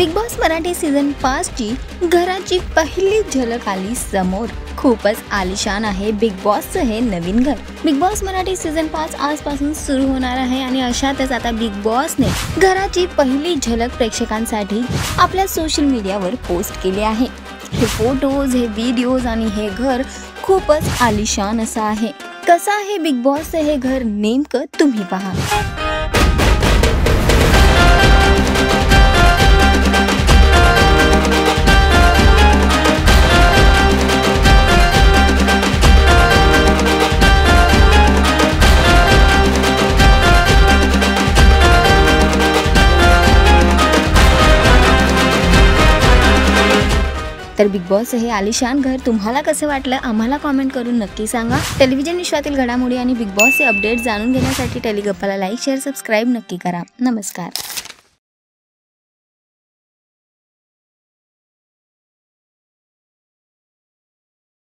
Big boss Marathi season 5 ची घराची पहिली झलक आली समोर। खूपच आलिशान आहे बिग बॉसचं हे नवीन घर। बिग बॉस मराठी सीझन 5 आजपासून सुरू होणार आहे आणि अशातच आता बिग बॉसने घराची पहिली झलक प्रेक्षकांसाठी आपल्या सोशल मीडियावर पोस्ट केली आहे। हे फोटोज, हे व्हिडिओज आणि हे घर खूपच आलिशान असं आहे। कसं आहे बिग बॉसचं हे घर नेमकं तुम्ही पहा। तर बिग बॉस हे आलिशान घर तुम्हाला कसं वाटलं आम्हाला कमेंट करून नक्की सांगा। टेलिव्हिजन विश्वातील घडामोडी आणि बिग बॉसचे अपडेट जाणून घेण्यासाठी टेलिगप्पाला लाईक, शेअर, सबस्क्राइब नक्की करा। नमस्कार।